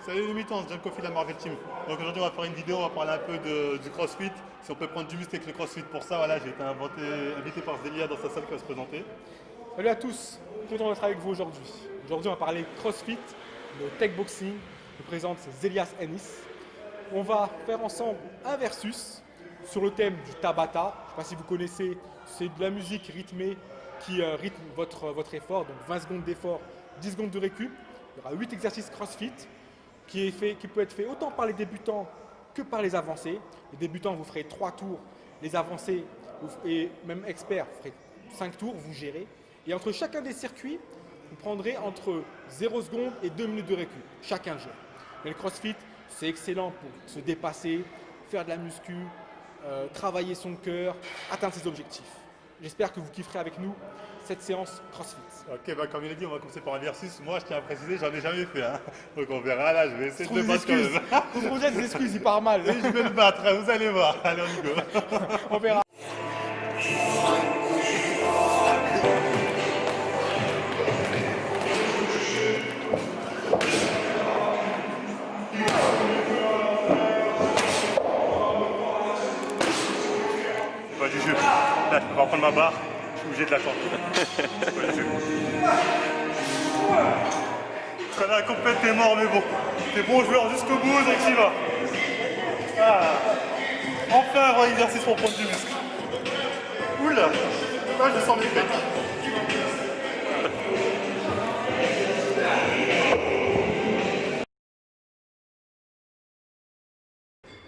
Salut les militants, c'est John Coffey de la Marvel Team. Donc aujourd'hui on va faire une vidéo, on va parler un peu du CrossFit. Si on peut prendre du muscle avec le CrossFit pour ça, voilà, j'ai été invité par Zélia dans sa salle qui va se présenter. Salut à tous, content d'être avec vous aujourd'hui. Aujourd'hui, on va parler CrossFit, de Tech Boxing. Je vous présente Zélias Ennis. On va faire ensemble un versus sur le thème du Tabata. Je ne sais pas si vous connaissez, c'est de la musique rythmée qui rythme votre effort. Donc 20 secondes d'effort, 10 secondes de récup. Il y aura 8 exercices CrossFit qui peut être fait autant par les débutants que par les avancés. Les débutants, vous ferez 3 tours. Les avancés et même experts, vous ferez 5 tours, vous gérez. Et entre chacun des circuits, vous prendrez entre 0 secondes et 2 minutes de récup. Chacun gère. Mais le CrossFit, c'est excellent pour se dépasser, faire de la muscu, travailler son cœur, atteindre ses objectifs. J'espère que vous kifferez avec nous cette séance CrossFit. Ok, bah comme il a dit, on va commencer par un versus. Moi, je tiens à préciser, j'en ai jamais fait. Hein. Donc on verra là, je vais essayer de me battre quand même. Vous projette des excuses, il part mal. Et je vais me battre, vous allez voir. Allez, on y go. On verra. Pas du jeu. Là, je peux pas prendre ma barre. Je suis obligé de l'attendre. Pas du jeu. Quand la compète, t'es mort, mais bon. T'es bon joueur jusqu'au bout, donc t'y vas. Ah. Enfin un vrai exercice pour prendre du muscle. Oula. Là, je sens mes pecs.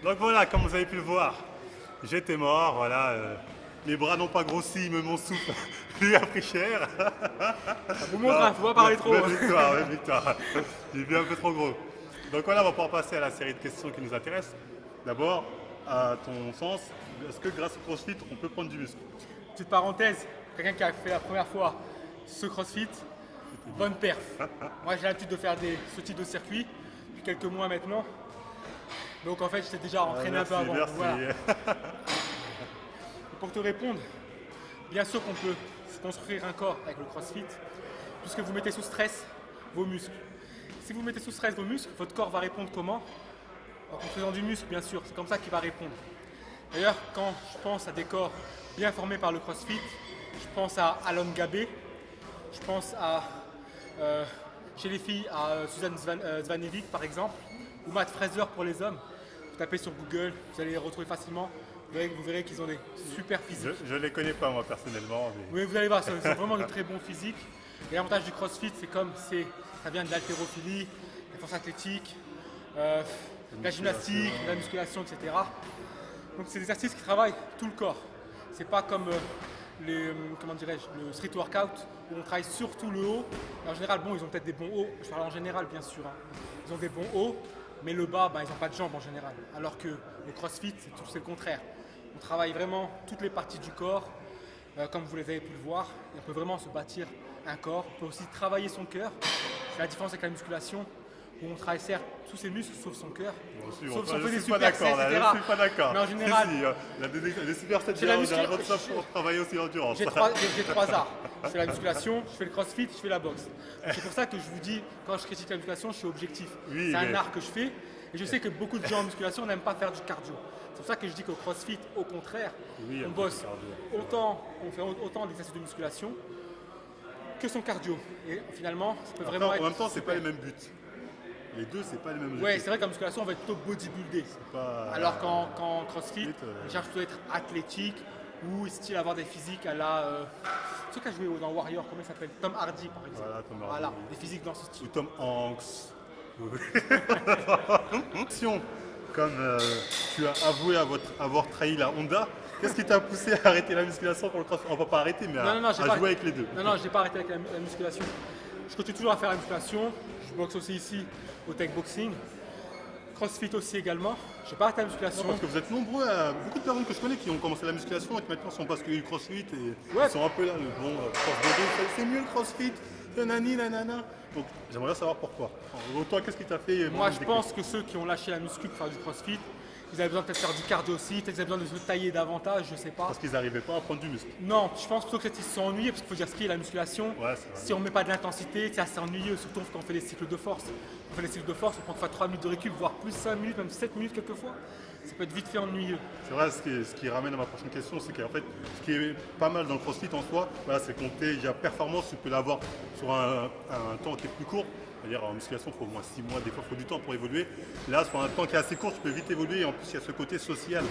Donc voilà, comme vous avez pu le voir, j'étais mort, voilà. Les bras n'ont pas grossi, mais mon souffle lui a pris cher. Ça vous montre, il ne faut pas parler trop. Belle victoire, belle victoire. J'ai vu un peu trop gros. Donc voilà, on va pouvoir passer à la série de questions qui nous intéressent. D'abord, à ton sens, est-ce que grâce au CrossFit, on peut prendre du muscle? Petite parenthèse, quelqu'un qui a fait la première fois ce CrossFit, bonne perf. Moi j'ai l'habitude de faire ce type de circuit depuis quelques mois maintenant. Donc en fait j'étais déjà entraîné un peu avant. Merci. Voilà. Pour te répondre, bien sûr qu'on peut se construire un corps avec le CrossFit, puisque vous mettez sous stress vos muscles. Si vous mettez sous stress vos muscles, votre corps va répondre comment? En faisant du muscle, bien sûr, c'est comme ça qu'il va répondre. D'ailleurs, quand je pense à des corps bien formés par le CrossFit, je pense à Alon Gabé, je pense à, chez les filles, à Suzanne Zvanevic par exemple, ou Matt Fraser pour les hommes. Vous tapez sur Google, vous allez les retrouver facilement. Vous verrez qu'ils ont des super physiques. Je ne les connais pas moi personnellement. Mais... Oui, vous allez voir, c'est vraiment de très bons physiques. Et l'avantage du CrossFit, c'est comme ça vient de l'haltérophilie, la force athlétique, la gymnastique, la musculation, etc. Donc c'est des exercices qui travaillent tout le corps. C'est pas comme le street workout où on travaille surtout le haut. Et en général, bon, ils ont peut-être des bons hauts. Je parle en général, bien sûr. Hein. Ils ont des bons hauts, mais le bas, ils n'ont pas de jambes en général. Alors que le CrossFit, c'est le contraire. On travaille vraiment toutes les parties du corps, comme vous les avez pu le voir. Et on peut vraiment se bâtir un corps. On peut aussi travailler son cœur. C'est la différence avec la musculation, où on travaille certes tous ses muscles, sauf son cœur. Sauf si on fait des supersets, etc. Je suis pas d'accord. Mais en général, les supersets, il y a un ça pour travailler aussi l'endurance. J'ai 3 arts. Je fais la musculation, je fais le CrossFit, je fais la boxe. C'est pour ça que je vous dis, quand je critique la musculation, je suis objectif. Oui, c'est un art que je fais. Et je sais que beaucoup de gens en musculation n'aiment pas faire du cardio. C'est pour ça que je dis qu'au CrossFit, au contraire, on bosse autant, on fait autant d'exercices de musculation que son cardio. Et finalement, ça peut vraiment être. En même temps, c'est pas les mêmes buts. Les deux, c'est pas les mêmes. Ouais, c'est vrai qu'en musculation, on va être plutôt bodybuildé. Alors qu'en CrossFit, on cherche plutôt à être athlétique ou style avoir des physiques à la. Ceux qui a joué dans Warrior, comment il s'appelle? Tom Hardy, par exemple. Voilà, Tom Hardy. Voilà, des physiques dans ce style. Ou Tom Hanks. Comme tu as avoué avoir trahi la Honda, qu'est-ce qui t'a poussé à arrêter la musculation pour le CrossFit? On va pas arrêter, mais à jouer avec les deux. Non, je n'ai pas arrêté avec la musculation. Je continue toujours à faire la musculation. Je boxe aussi ici au Tech Boxing. CrossFit aussi également. Je n'ai pas arrêté la musculation. Non, parce que vous êtes nombreux, beaucoup de personnes que je connais qui ont commencé la musculation et qui maintenant sont basculés du CrossFit et ils sont un peu là, bon, c'est mieux le CrossFit, nanana. Donc j'aimerais savoir pourquoi. Toi, qu'est-ce qui t'a fait? Moi, je pense que ceux qui ont lâché la muscu pour faire du CrossFit, ils avaient besoin peut-être de faire du cardio aussi, peut-être qu'ils avaient besoin de se tailler davantage, je sais pas. Parce qu'ils n'arrivaient pas à prendre du muscle. Non, je pense plutôt que ils se sont ennuyés, parce qu'il faut dire ce qui est la musculation. Ouais, c'est vrai. Si on met pas de l'intensité, c'est assez ennuyeux, surtout quand on fait des cycles de force. On fait des cycles de force, on prend fois 3 minutes de récup, voire plus 5 minutes, même 7 minutes quelquefois. Ça peut être vite fait ennuyeux. C'est vrai, ce qui ramène à ma prochaine question, c'est qu'en fait, ce qui est pas mal dans le CrossFit en soi, voilà, c'est compter, il y a performance, tu peux l'avoir sur un temps qui est plus court. C'est-à-dire en musculation, il faut au moins 6 mois, des fois il faut du temps pour évoluer. Là, sur un temps qui est assez court, tu peux vite évoluer et en plus il y a ce côté social.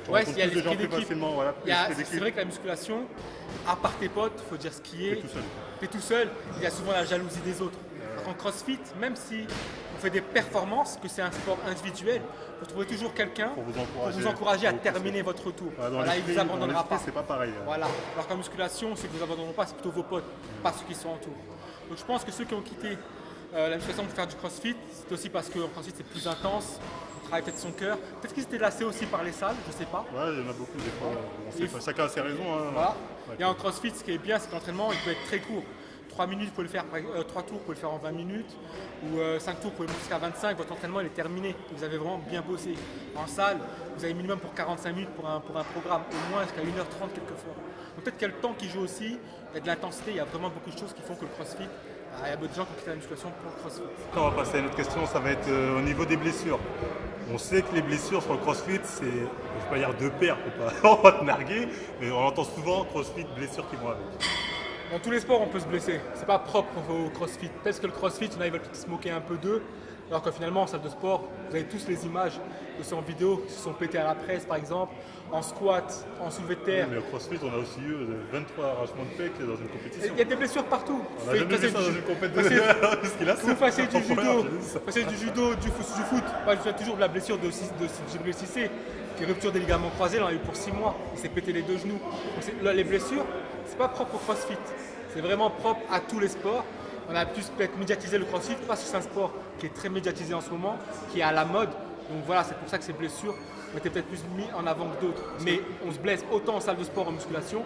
Tu Ouais, rencontres il y a plus de gens l'esprit plus d'équipe. facilement. Voilà, C'est vrai que la musculation, à part tes potes, il faut dire ce qui est. tout seul. T'es tout seul, il y a souvent la jalousie des autres. En CrossFit, même si on fait des performances, que c'est un sport individuel, vous trouvez toujours quelqu'un Pour vous encourager à vous terminer votre tour. Voilà, dans Voilà, il l'esprit, vous abandonnera pas. c'est pas pareil. Voilà. Alors qu'en musculation, ceux qui vous abandonneront pas, c'est plutôt vos potes, pas ceux qui sont autour. Donc je pense que ceux qui ont quitté la musculation pour faire du CrossFit, c'est aussi parce qu'en CrossFit c'est plus intense, on travaille peut-être son cœur. Peut-être qu'ils étaient lassés aussi par les salles, je sais pas. Ouais, il y en a beaucoup des fois. On sait Et- pas, chacun a ses raisons. Hein. Voilà. Ouais. Et en CrossFit, ce qui est bien, c'est que l'entraînement il peut être très court. 3 minutes, vous pouvez le faire, 3 tours, vous pouvez le faire en 20 minutes, ou 5 tours, vous pouvez le faire jusqu'à 25, votre entraînement il est terminé. Vous avez vraiment bien bossé. En salle, vous avez minimum pour 45 minutes pour un programme, au moins jusqu'à 1h30 quelquefois. Donc peut-être qu'il y a le temps qui joue aussi, il y a de l'intensité, il y a vraiment beaucoup de choses qui font que le CrossFit, il y a beaucoup de gens qui ont quitté la musculation pour le CrossFit. On va passer à une autre question, ça va être au niveau des blessures. On sait que les blessures sur le CrossFit, c'est, je ne vais pas dire deux paires, on va te narguer, mais on entend souvent CrossFit, blessures qui vont avec. Dans tous les sports, on peut se blesser. C'est pas propre au CrossFit. Peut-être que le CrossFit, il y en a qui veulent se moquer un peu d'eux, alors que finalement, en salle de sport, vous avez tous les images de ceux en vidéo qui se sont pétés à la presse, par exemple, en squat, en soulevé de terre. Mais au CrossFit, on a aussi eu 23 arrachements de pecs dans une compétition. Il y a des blessures partout. On n'a jamais vu ça dans une compétition. Parce qu'il a Vous fassiez du judo, judo. du foot. Moi, je fais toujours de la blessure de Djibril Cissé, qui est rupture des ligaments croisés, il en a eu pour 6 mois. Il s'est pété les 2 genoux. Donc les blessures, c'est pas propre au CrossFit. C'est vraiment propre à tous les sports. On a plus peut-être médiatisé le CrossFit parce que c'est un sport qui est très médiatisé en ce moment, qui est à la mode. Donc voilà, c'est pour ça que ces blessures ont été peut-être plus mis en avant que d'autres. Mais on se blesse autant en salle de sport, en musculation.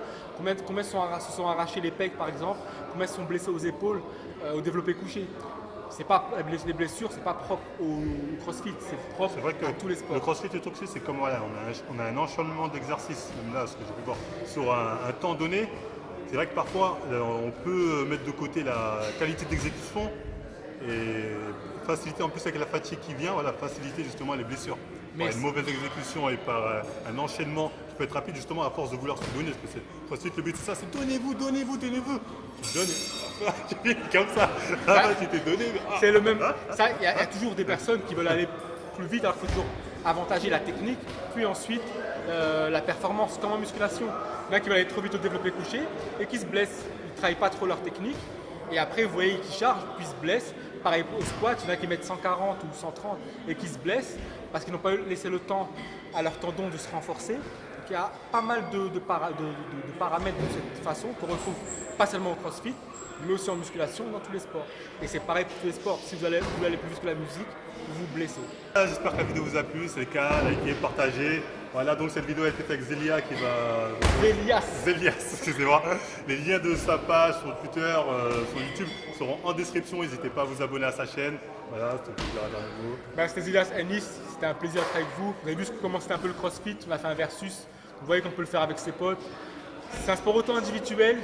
Combien se sont arrachés les pecs par exemple, combien se sont blessés aux épaules, au développé couché. C'est pas, les blessures, c'est pas propre au CrossFit, c'est propre C'est vrai que à tous les sports. le CrossFit et le CrossFit, c'est comme voilà, on a un enchaînement d'exercices, même là, ce que j'ai pu voir, sur un temps donné. C'est vrai que parfois, on peut mettre de côté la qualité d'exécution et faciliter en plus avec la fatigue qui vient, voilà, faciliter justement les blessures. Mais Par une mauvaise exécution et par un enchaînement qui peut être rapide justement à force de vouloir se donner. Parce que c'est CrossFit, le but c'est ça, c'est donnez-vous. Tu donnes, comme ça. Ah, bah, tu t'es donné. Mais, C'est le même. Ça, il y a toujours des personnes qui veulent aller plus vite, alors qu'il faut toujours avantager la technique, puis ensuite la performance, comme en musculation. Il y en a qui veulent aller trop vite au développé couché et qui se blessent. Ils ne travaillent pas trop leur technique. Et après, vous voyez qu'ils chargent, puis se blessent. Pareil au squat, il y en a qui mettent 140 ou 130 et qui se blessent parce qu'ils n'ont pas laissé le temps à leurs tendons de se renforcer. Donc, il y a pas mal de paramètres de cette façon qu'on retrouve pas seulement au CrossFit, mais aussi en musculation, dans tous les sports. Et c'est pareil pour tous les sports. Si vous allez plus vite que la musique, vous vous blessez. J'espère que la vidéo vous a plu, c'est le cas, likez, partagez. Voilà, donc cette vidéo a été faite avec Zélia qui va... Zélias, excusez-moi. Les liens de sa page sur Twitter, sur YouTube seront en description. N'hésitez pas à vous abonner à sa chaîne. Voilà, c'était un plaisir à vous. C'était Zélias Ennis, c'était un plaisir d'être avec vous. Vous avez vu comment c'était un peu le CrossFit, on a fait un versus. Vous voyez qu'on peut le faire avec ses potes. C'est un sport autant individuel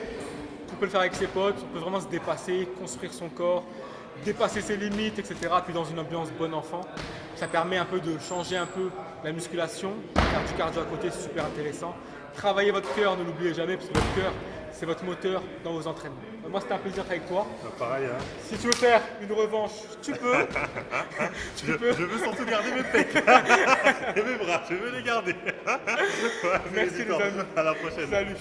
qu'on peut le faire avec ses potes. On peut vraiment se dépasser, construire son corps, dépasser ses limites, etc. Puis dans une ambiance bon enfant. Ça permet un peu de changer un peu la musculation, faire du cardio à côté, c'est super intéressant. Travaillez votre cœur, ne l'oubliez jamais, parce que votre cœur, c'est votre moteur dans vos entraînements. Moi, c'était un plaisir d'être avec toi. Pareil, hein. Si tu veux faire une revanche, tu peux. Je veux surtout garder mes pecs et mes bras, je veux les garder. Merci les amis. À la prochaine. Salut.